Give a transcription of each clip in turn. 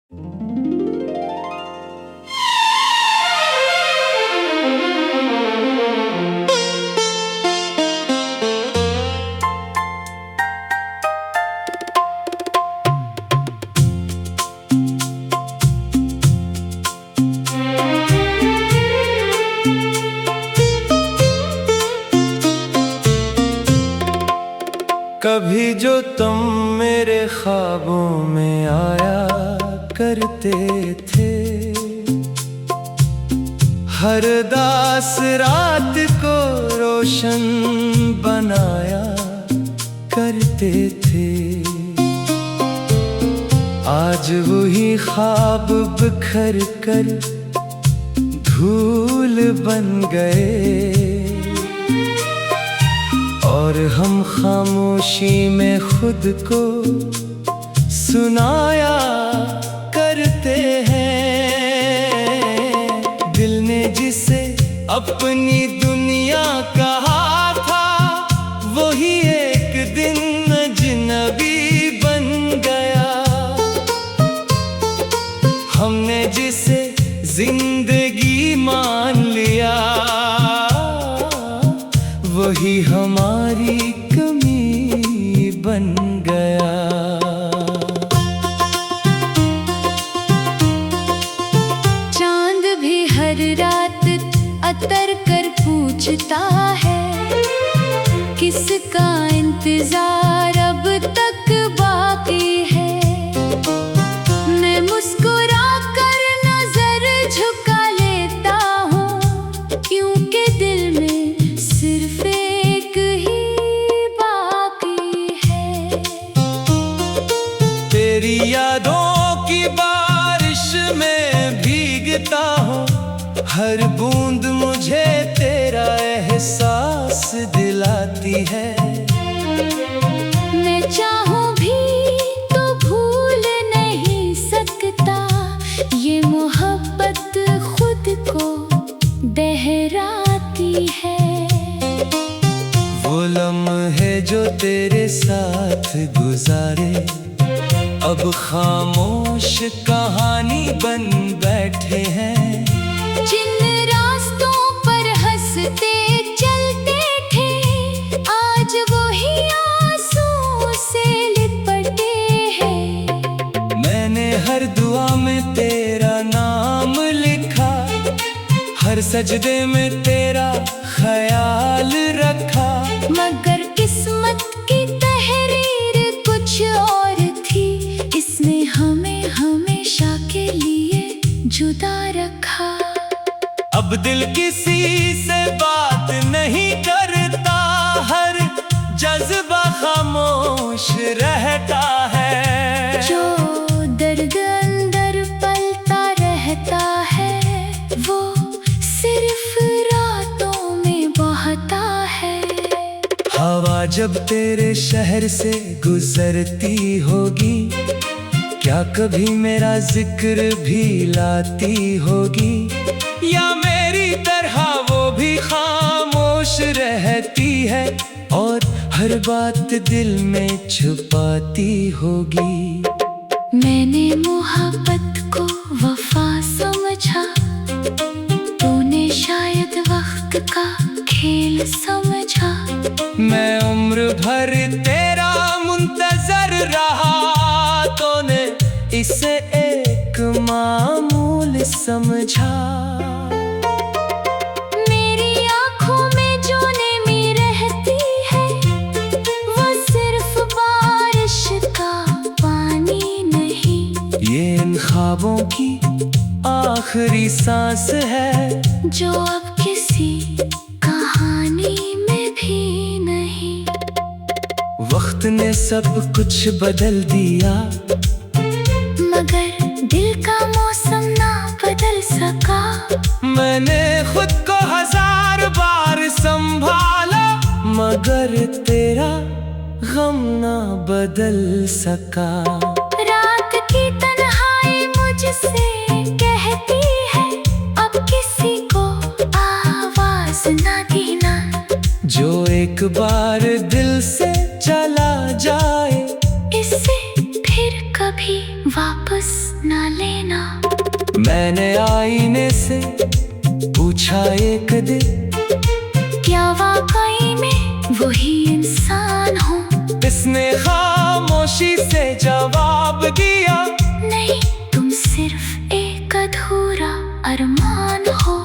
कभी जो तुम मेरे ख्वाबों में आया करते थे, हर दास रात को रोशन बनाया करते थे। आज वही ख्वाब बिखर कर धूल बन गए, और हम खामोशी में खुद को सुनाया करते हैं। दिल ने जिसे अपनी दुनिया कहा था, वही एक दिन अजनबी बन गया। हमने जिसे जिंदगी मान लिया, वही हमारी कमी बन गया। चांद भी हर रात अतर कर पूछता है, किसका इंतजार अब तक बाकी है। मैं मुस्कुरा कर नजर झुका लेता हूँ, क्योंकि दिल में सिर्फ एक ही बाकी है। तेरी यादों की बारिश में भीगता हूँ, हर बूंद मुझे तेरा एहसास दिलाती है। मैं चाहूँ भी तो भूल नहीं सकता, ये मोहब्बत खुद को बहराती है। वो लम्हे जो तेरे साथ गुजारे, अब खामोश कहानी बन बैठे हैं। जिन रास्तों पर हंसते चलते थे, आज वही आंसू से लिपटे हैं। मैंने हर दुआ में तेरा नाम लिखा, हर सजदे में तेरा ख्याल रखा। मगर किस्मत की तहरीर कुछ और थी, इसने हमें हमेशा के लिए जुदा रखा। अब दिल किसी से बात नहीं करता, हर जज्बा खामोश रहता है। जो दर्द अंदर पलता रहता है, वो सिर्फ रातों में बहता है। हवा जब तेरे शहर से गुजरती होगी, क्या कभी मेरा जिक्र भी लाती होगी? या मेरी तरह वो भी खामोश रहती है, और हर बात दिल में छुपाती होगी। मैंने मोहब्बत को वफा समझा, तूने शायद वक्त का खेल समझा। मैं उम्र भर तेरा मुंतजर रहा, तूने इसे एक मामूल समझा। मेरी आँखों में जो नमी रहती है, वो सिर्फ बारिश का पानी नहीं। ये इन ख्वाबों की आखिरी सांस है, जो अब किसी कहानी में भी नहीं। वक्त ने सब कुछ बदल दिया, मगर दिल का मौसम ना बदल सका। मैंने खुद को 1000 बार संभाला, मगर तेरा गम ना बदल सका। रात की तन्हाई मुझसे कहती है, अब किसी को आवाज ना देना। जो एक बार दिल से चला जाए, इससे फिर कभी वापस ना लेना। मैंने आईने से पूछा एक दिन, क्या वाकई में वही इंसान हो? इसने खामोशी से जवाब दिया, नहीं, तुम सिर्फ एक अधूरा अरमान हो।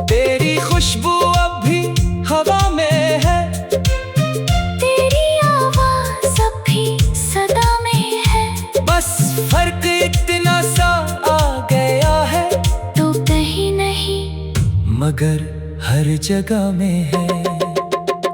तेरी खुशबू अब भी हवा में है, तेरी आवाज अब भी सदा में है। बस फर्क इतना सा आ गया है, तो कहीं नहीं मगर हर जगह में है।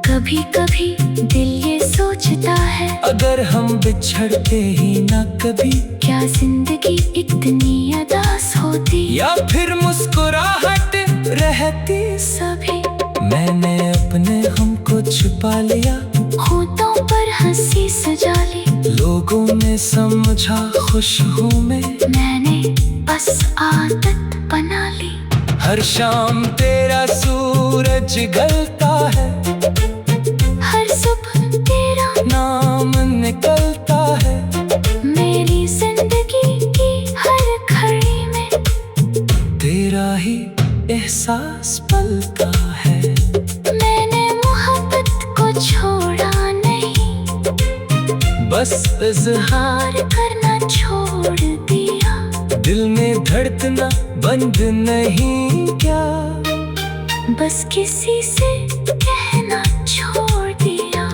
कभी कभी दिल ये सोचता है, अगर हम बिछड़ते ही ना कभी, क्या जिंदगी इतनी उदास होती? या फिर मुस्कुराहट रहती। सभी मैंने अपने हमको छुपा लिया, होठों पर हंसी सजा ली। लोगों ने समझा खुश हूँ मैंने बस आदत बना ली। हर शाम तेरा सूरज गलता है, हर सुबह तेरा नाम निकलता है। मेरी जिंदगी की हर घड़ी में तेरा ही एहसास पलता है। मैंने मोहब्बत को छोड़ा नहीं, बस इजहार हार करना छोड़ दिया। दिल में धड़कना बंद नहीं क्या, बस किसी से कहना छोड़ दिया।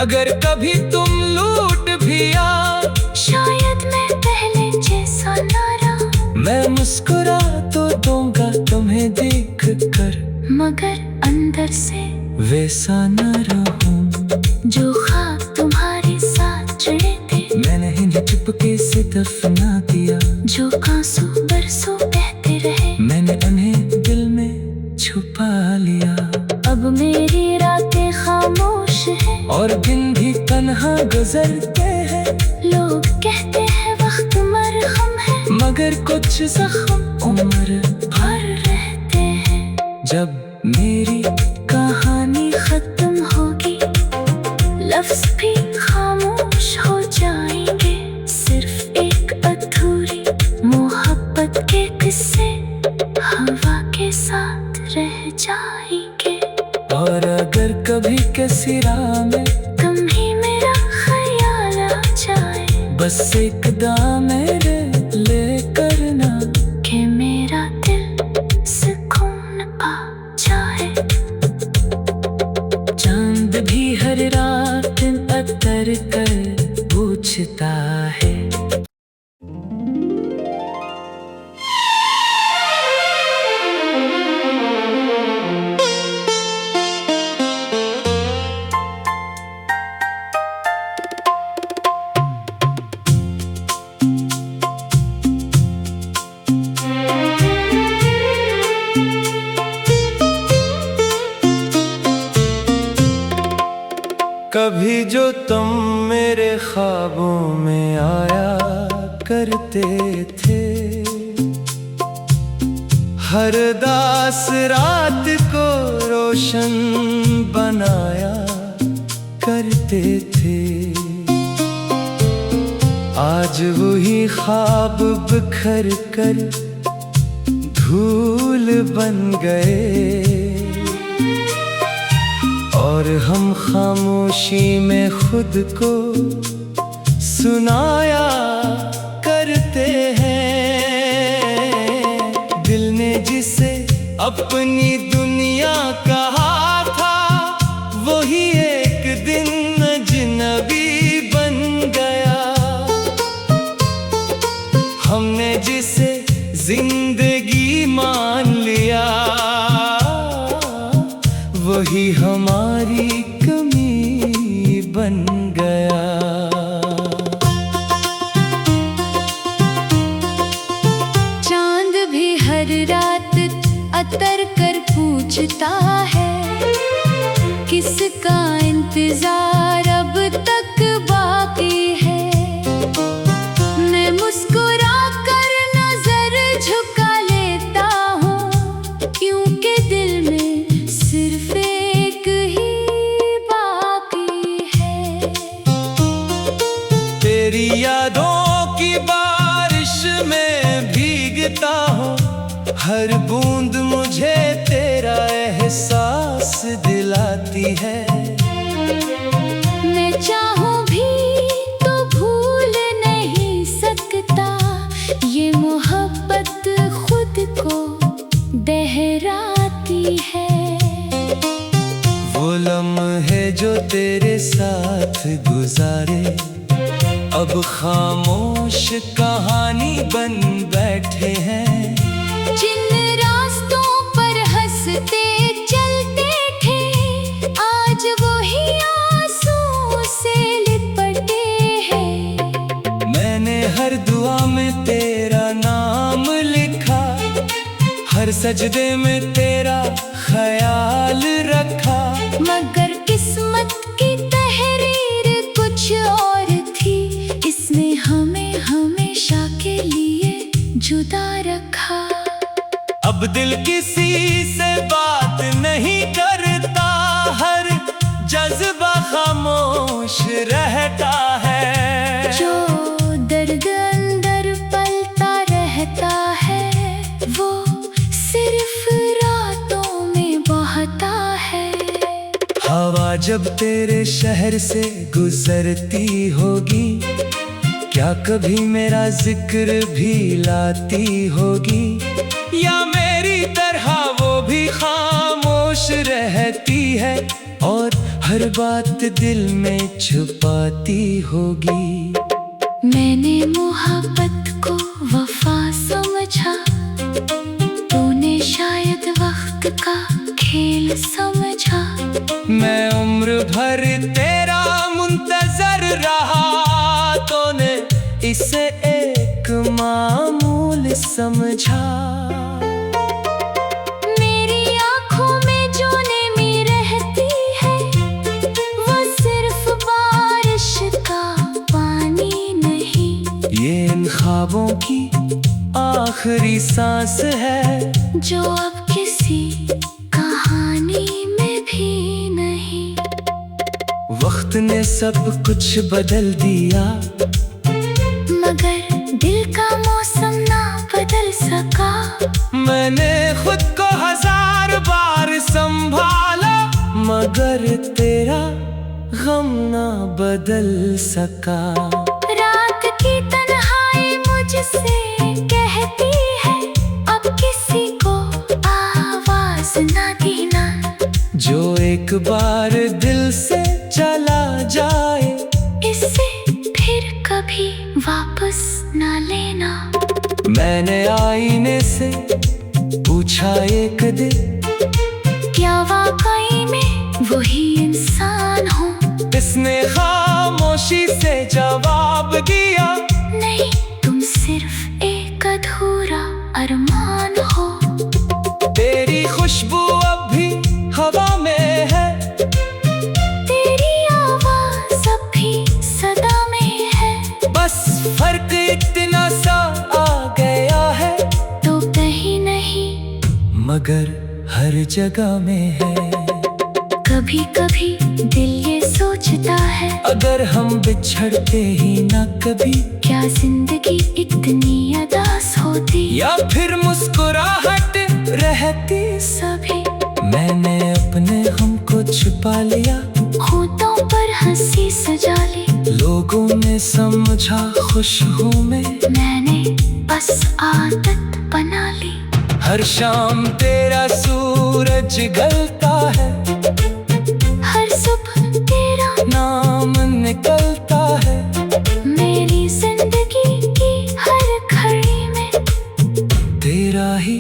अगर कभी तुम लूट भी आ, शायद मैं पहले जैसा ना रहा, मैं मुस्कुरा तो दूंगा तुम्हें देख कर, मगर अंदर से वैसा न रहूं। जो ख्वाब तुम्हारे साथ जुड़े थे, मैंने इन्हें चुपके से दफना दिया। जो आंसू बरसों बहते रहे, मैंने उन्हें दिल में छुपा लिया। अब मेरी रातें खामोश हैं, और दिन भी तन्हा गुजरते हैं। लोग कहते हैं वक्त मरहम है, मगर कुछ जख्म उम्र भर रहते हैं। जब मेरी कहानी खत्म होगी, लफ्ज भी खामोश हो जाएंगे। सिर्फ एक अधूरी मोहब्बत के किस्से हवा के साथ रह जाएंगे। और अगर कभी किसी राह में तुम्हें मेरा ख्याल आ जाए, बस एक दाम मेरे ले करना, कि मेरा दिल सुकून पा जाए। चांद भी हर रात अतर कर पूछता है। कभी जो तुम मेरे ख्वाबों में आया करते थे, हर दास रात को रोशन बनाया करते थे। आज वही ख्वाब बिखर कर धूल बन गए, और हम खामोशी में खुद को सुनाया करते हैं। दिल ने जिसे अपनी दुनिया कहा था, वही एक दिन अजनबी बन गया। हमने जिसे जिंदगी मान लिया, वही हमारी कमी बन गया। चांद भी हर रात अतर कर पूछता है, किसका इंतजार अब तक बाकी है। मैं मुस्कुरा कर नजर झुका लेता हूँ, क्योंकि दिल में सिर्फ एक ही बाकी है। तेरी यादों की बात हर बूंद मुझे तेरा एहसास दिलाती है। मैं चाहूं भी तो भूल नहीं सकता, ये मोहब्बत खुद को बहराती है। वो लम्हे जो तेरे साथ गुजारे अब खामोश कहानी बन बैठे हैं। जिन रास्तों पर हंसते चलते थे, आज वही आंसू से लिपटे हैं। मैंने हर दुआ में तेरा नाम लिखा, हर सजदे में तेरा ख्याल रखा। मगर किस्मत की तहरीर कुछ और थी, इसने हमें हमेशा के लिए जुदा रखा। अब दिल किसी से बात नहीं करता, हर जज्बा खामोश रहता है। जो दर्द अंदर पलता रहता है, वो सिर्फ रातों में बहता है। हवा जब तेरे शहर से गुजरती होगी, क्या कभी मेरा जिक्र भी लाती होगी? या मेरी तरह वो भी खामोश रहती है और हर बात दिल में छुपाती होगी? मैंने मोहब्बत को वफा समझा, तूने शायद वक्त का खेल समझा। मैं उम्र भर तेरा मुंतजर रहा, तूने इसे एक मामूल समझा। मेरी आँखों में जो नमी रहती है, वो सिर्फ बारिश का पानी नहीं। ये इन ख्वाबों की आखिरी सांस है, जो अब किसी कहानी में भी नहीं। वक्त ने सब कुछ बदल दिया, मगर दिल का मौसम ना बदल सका। मैंने खुद को 1000 बार संभाला, मगर तेरा गम ना बदल सका। रात की तन्हाई मुझसे कहती है, अब किसी को आवाज ना देना। जो एक बार दिल से चला जाए, इसे फिर कभी वापस ना लेना। मैंने आईने से पूछा एक दिन, क्या वाकई में वही इंसान हूँ? इसने खामोशी से जवाब दिया, नहीं, तुम सिर्फ एक अधूरा अरमान हो। तेरी खुशबू अब भी हवा में है, तेरी आवाज अब भी सदा में है। बस फर्क इतना सा आ गया है, तो कहीं नहीं मगर हर जगह में है। कभी कभी दिल ये सोचता है, अगर हम बिछड़ते ही ना कभी, क्या जिंदगी इतनी अदास होती? या फिर मुस्कुराहट रहती सभी मैंने अपने हमको छुपा लिया, होठों पर हंसी सजा ली। लोगों ने समझा खुश हूँ मैंने बस आदत बना ली। हर शाम तेरा सूरज गलता है, हर सुबह तेरा नाम निकलता है। मेरी जिंदगी की हर घड़ी में तेरा ही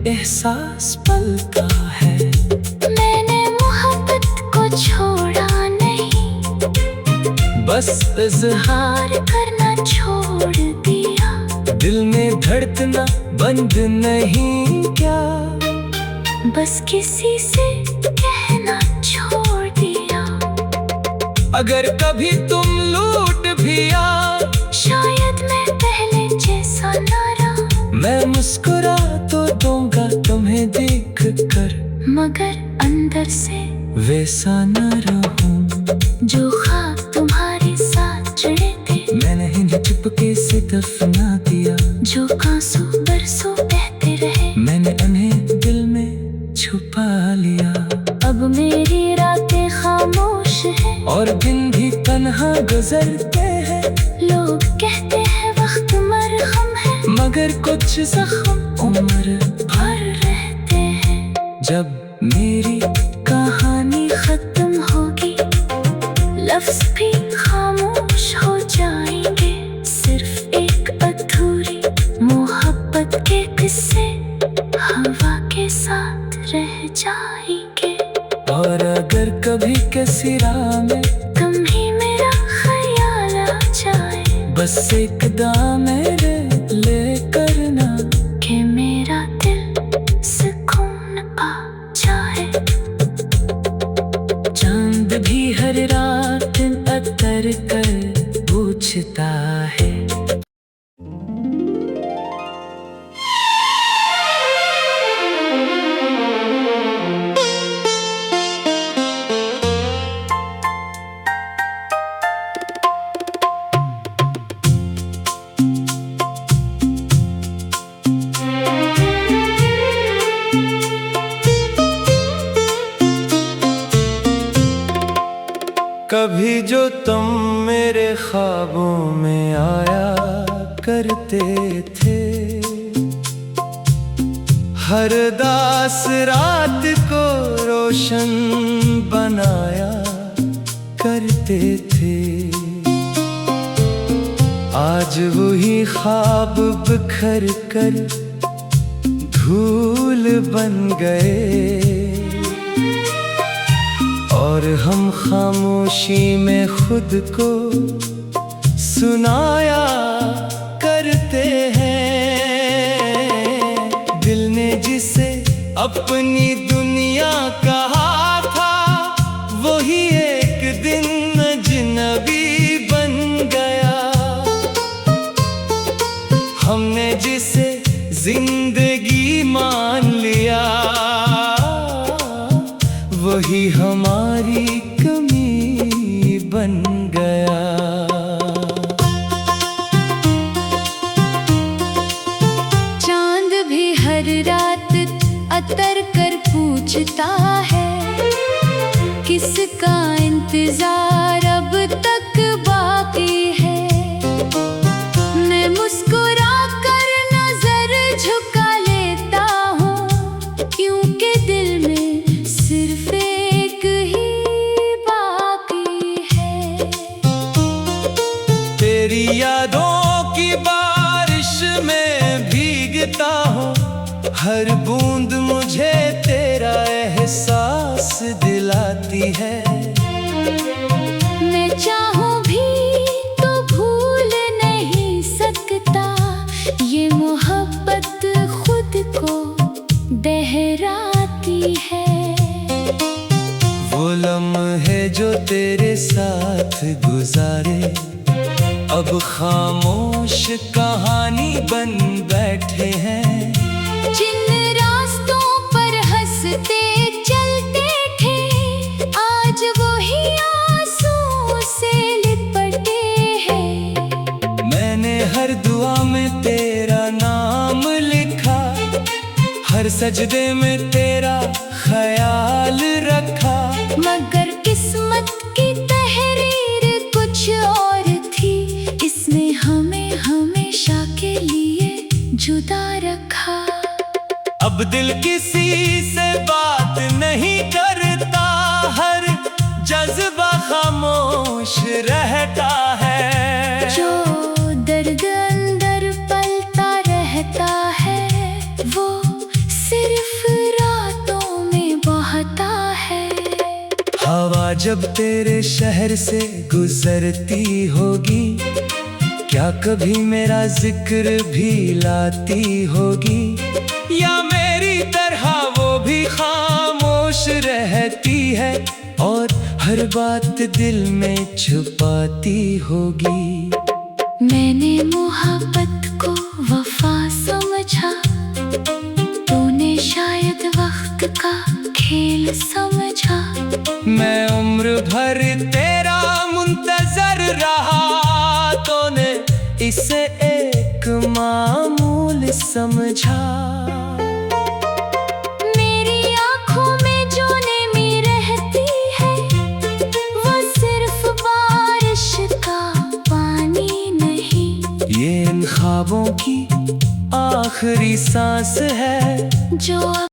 एहसास पलता है। मैंने मोहब्बत को छोड़ा नहीं, बस इजहार हार करना छोड़ दिया। दिल में धड़कना बंद नहीं क्या, बस किसी से कहना छोड़ दिया। अगर कभी तुम लूट भी आ, शायद मैं पहले जैसा ना रहा। मैं मुस्कुरा तो दूंगा तुम्हें देख कर, मगर अंदर से वैसा न रहूं जो ख्वाब तुम्हारे साथ जुड़े थे। मैंने ही चुपके से दफना दिया। दिया। जो आंसू बरसों बहते रहे, मैंने उन्हें दिल में छुपा लिया। अब मेरी रातें खामोश है और दिन भी तन्हा गुजरते हैं। लोग कहते हैं वक्त मरहम है, मगर कुछ जख्म उम्र भर रहते हैं। जब मेरी कहानी खत्म होगी, लफ्ज भी खामोश हो जाएंगे। सिर्फ एक अधूरी मोहब्बत के किस्से हवा के साथ रह जाएंगे। और अगर कभी किसी राह में तुम्हें मेरा ख्याल आ जाए, बस एक दाम मेरे लेकर ना, कि मेरा दिल सुकून पा जाए। चांद भी हर रात अतर कर पूछता है। कभी जो तुम मेरे ख्वाबों में आया करते थे, हर दास रात को रोशन बनाया करते थे। आज वही ख्वाब बिखर कर धूल बन गए, और हम खामोशी में खुद को सुनाया करते हैं। दिल ने जिसे अपनी दुनिया कहा था, वही एक दिन अजनबी बन गया। हमने जिसे जिंदगी मान लिया, वही हमारी कमी बन गया। चांद भी हर रात अतर कर पूछता है, किसका इंतजार अब तक बाकी है। मैं मुस्कुरा कर नजर झुका लेता हूँ, क्योंकि दिल में सिर्फ एक ही बाकी है। तेरी यादों की बारिश में भीगता हूँ, हर बूंद मुझे तेरा एहसास दिलाती है। मैं चाहूं भी तो भूल नहीं सकता, ये मोहब्बत खुद को बहराती है। वो लम्हे जो तेरे साथ गुजारे, अब खामोश कहानी बन बैठे हैं। जिन रास्तों पर हंसते चलते थे, आज वही आंसू से लिपटे हैं। मैंने हर दुआ में तेरा नाम लिखा, हर सजदे में तेरा ख्याल रखा। मगर किस्मत की तहरीर कुछ और थी, इसने हमें हमेशा के लिए जुदा रखा। अब दिल किसी से बात नहीं करता, हर जज्बा खामोश रहता है। जो दर्द अंदर पलता रहता है, वो सिर्फ रातों में बहता है। हवा जब तेरे शहर से गुजरती होगी, क्या कभी मेरा जिक्र भी लाती होगी, या मेरी तरह वो भी खामोश रहती है और हर बात दिल में छुपाती होगी। मैंने मोहब्बत को वफा समझा, तूने शायद वक्त का खेल समझा। मैं उम्र भर तेरा मुंतजर रहा, तूने इसे एक समझा। मेरी आँखों में जो नेमी रहती है वो सिर्फ बारिश का पानी नहीं। ये इन ख्वाबों की आखिरी सांस है जो